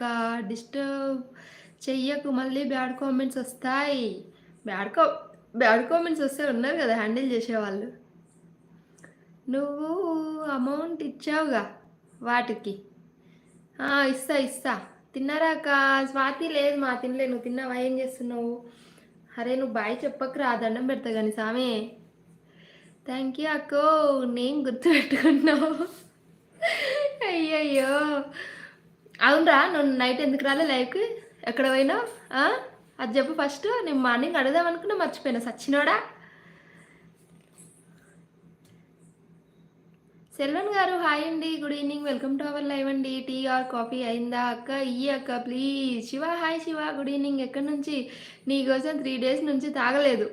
అక్క. డిస్టర్బ్ చెయ్యకు, మళ్ళీ బ్యాడ్ కామెంట్స్ వస్తాయి. బ్యాడ్ కా బ్యాడ్ కామెంట్స్ వస్తే ఉన్నారు కదా హ్యాండిల్ చేసేవాళ్ళు. నువ్వు అమౌంట్ ఇచ్చావుగా వాటికి. ఇస్తా ఇస్తా. తిన్నారా అక్క? స్వాతి లేదు మా తినలే. నువ్వు తిన్నావా? ఏం చేస్తున్నావు? అరే నువ్వు బాయ్ చెప్పకురా, దండం పెడతా కానీ సామే. థ్యాంక్ యూ అక్కో, నేను గుర్తుపెట్టుకున్నావు. అయ్యయ్యో, అవునరా నువ్వు నైట్ ఎందుకు రాలే లైవ్కి? ఎక్కడ పోయినావు? అది చెప్పు ఫస్ట్. నేను మార్నింగ్ అడుగుదాం అనుకున్నా, మర్చిపోయినా. సచ్చినోడా. సెల్వన్ గారు హాయ్ అండి, good evening, welcome to our live అండి. టీ ఆర్ కాఫీ అయిందా అక్క? ఇయ్యి అక్క please. Shiva hi Shiva, good evening. ఎక్కడి నుంచి? నీకోసం 3 days నుంచి తాగలేదు.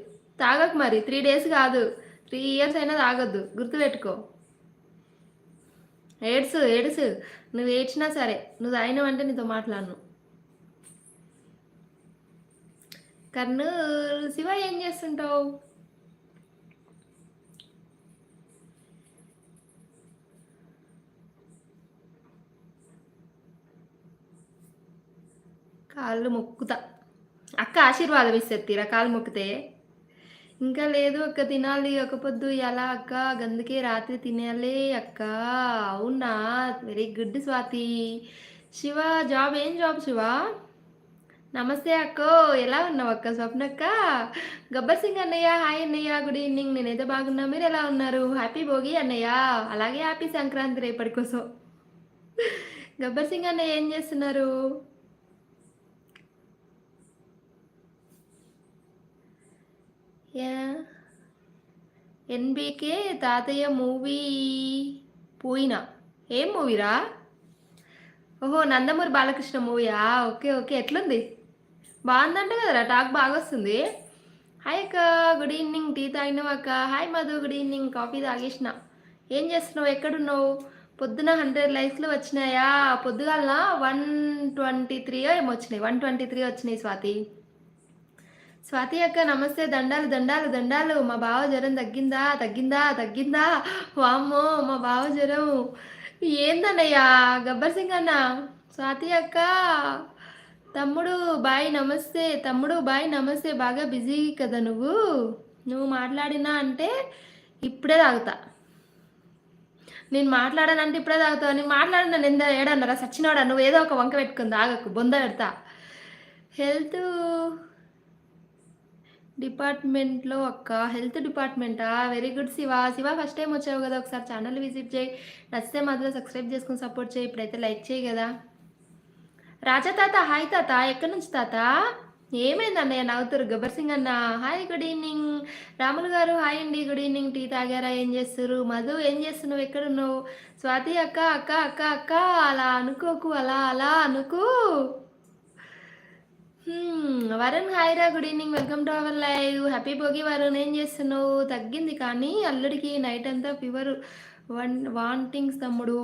తాగకు మరి, 3 days కాదు, 3 years అయినా తాగొద్దు, గుర్తుపెట్టుకో. ఏడ్సు ఏడ్సు, నువ్వు ఏడ్చినా సరే, నువ్వు తాగినావంటే నీతో మాట్లాడను. కర్నూలు శివ ఏం చేస్తుంటావు? కాళ్ళు మొక్కుతా అక్క, ఆశీర్వాదం ఇస్తుంది తీరా కాళ్ళు మొక్కితే. ఇంకా లేదు అక్క, తినాలి, ఒక పొద్దు ఎలా అక్క? గందుకే రాత్రి తినాలే అక్క. అవునా, very good Swathi. Shiva job ఏం జాబ్ శివ? నమస్తే అక్కో, ఎలా ఉన్నావు అక్క? స్వప్నక్క. గబ్బర్ సింగ్ అన్నయ్య హాయ్ అన్నయ్య, గుడ్ ఈవినింగ్. నేనైతే బాగున్నా, మీరు ఎలా ఉన్నారు? హ్యాపీ భోగి అన్నయ్య, అలాగే హ్యాపీ సంక్రాంతి రేపటి కోసం. గబ్బర్ సింగ్ అన్నయ్య ఏం చేస్తున్నారు? ఎన్బీకే తాతయ్య మూవీ పోయినా. ఏం మూవీరా? ఓహో, నందమూరి బాలకృష్ణ మూవీయా? ఓకే ఓకే, ఎట్లుంది? బాగుందంట కదరా, టాక్ బాగా వస్తుంది. హాయ్ అక్క, గుడ్ ఈవినింగ్. టీ తాగినావు అక్క? Hi Madhu, good evening. Coffee తాగేసిన. ఏం చేస్తున్నావు? ఎక్కడున్నావు? పొద్దున 100 likes వచ్చినాయా? పొద్దుగాల 123 ఏమో వచ్చినాయి, 123 వచ్చినాయి స్వాతి. స్వాతి అక్క నమస్తే, దండాలు దండాలు దండాలు. మా బావ జ్వరం తగ్గిందా తగ్గిందా తగ్గిందా? వామ్మో, మా బావ జ్వరం ఏందన్నయ్యా? గబ్బర్ సింగ్ అన్న. స్వాతి అక్క, తమ్ముడు బాయ్ నమస్తే. తమ్ముడు బాయ్ నమస్తే. బాగా బిజీ కదా నువ్వు మాట్లాడినా అంటే ఇప్పుడే తాగుతా. నేను మాట్లాడానంటే ఇప్పుడే తాగుతావు. నేను మాట్లాడినా నేను ఏడన్నారా? సచ్చినోడా, నువ్వు ఏదో ఒక వంక పెట్టుకుంది, ఆగకు, బొంద పెడతా. హెల్త్ డిపార్ట్మెంట్లో అక్క? హెల్త్ డిపార్ట్మెంటా? Very good Shiva. Shiva first time వచ్చావు కదా, ఒకసారి ఛానల్ విజిట్ చేయి. నచ్చితే మాత్రం సబ్స్క్రైబ్ చేసుకుని సపోర్ట్ చేయి. ఇప్పుడైతే లైక్ చేయి కదా. రాజా తాత హాయ్ తాత. ఎక్కడి నుంచి తాత? ఏమైంది అన్నయ్య నవ్వుతారు? గబ్బర్ సింగ్ అన్న హాయ్, గుడ్ ఈవినింగ్. రాములు గారు హాయ్ అండి, గుడ్ ఈవినింగ్. టీ తాగారా? ఏం చేస్తారు? మధు ఏం చేస్తున్నావు? ఎక్కడున్నావు? స్వాతి అక్క అక్క అక్క అక్క, అలా అనుకోకు, అలా అలా అనుకు. వరుణ్ హాయ్రా, good evening, welcome to our live. Happy Bhogi Varun. ఏం చేస్తున్నావు? తగ్గింది కానీ అల్లుడికి నైట్ అంతా ఫీవర్, వాంటింగ్స్ తమ్ముడు.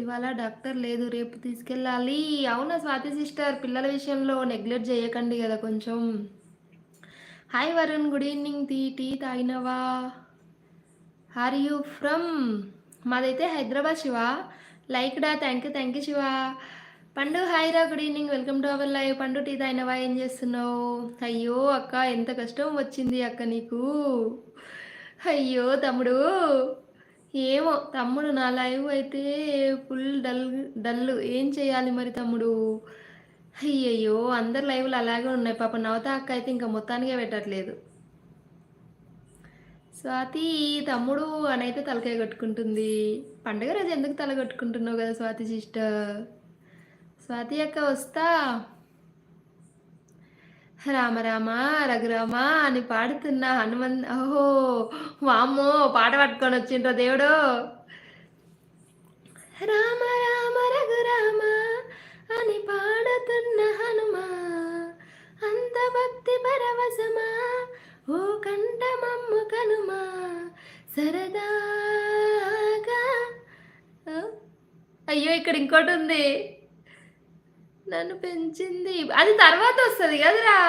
ఇవాళ డాక్టర్ లేదు, రేపు తీసుకెళ్ళాలి. అవునా స్వాతి సిస్టర్, పిల్లల విషయంలో నెగ్లెక్ట్ చేయకండి కదా కొంచెం. Hi Varun, good evening. Tea తాగినవా? Are you from? మాదైతే హైదరాబాద్ శివ. లైక్ డా, thank you Shiva. Pandu hi రా, good evening, welcome to our live. Pandu tea తాగినవా? ఏం చేస్తున్నావు? అయ్యో అక్క, ఎంత కష్టం వచ్చింది అక్క నీకు. అయ్యో తమ్ముడు, ఏమో తమ్ముడు, నా లైవ్ అయితే ఫుల్ డల్. ఏం చేయాలి మరి తమ్ముడు? అయ్యయ్యో, అందరు లైవ్లు అలాగే ఉన్నాయి. పాప నవత అక్క అయితే ఇంకా మొత్తానికే పెట్టట్లేదు. స్వాతి తమ్ముడు అనైతే తలకాయ కొట్టుకుంటుంది. పండుగ రోజు ఎందుకు తల కొట్టుకుంటున్నావు కదా స్వాతి సిస్టర్? స్వాతి అక్క వస్తా. రామ రామ రఘురామ అని పాడుతున్నా హనుమంత్. ఓహో వామ్మో, పాట పట్టుకొని వచ్చిండ్రా దేవుడు. రామ రామ రఘురామ అని పాడుతున్న హనుమా, అంత భక్తి పరవశమా, ఓ కంఠమమ్ము కనుమా సరదాగా. అయ్యో, ఇక్కడ ఇంకోటి ఉంది. నన్ను పెంచింది, అది తర్వాత వస్తుంది కదరా.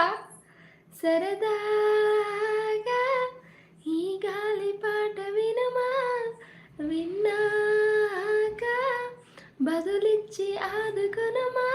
సరదాగా ఈ గాలి పాట వినుమా, విన్నాక బదులిచ్చి ఆదుకునుమా.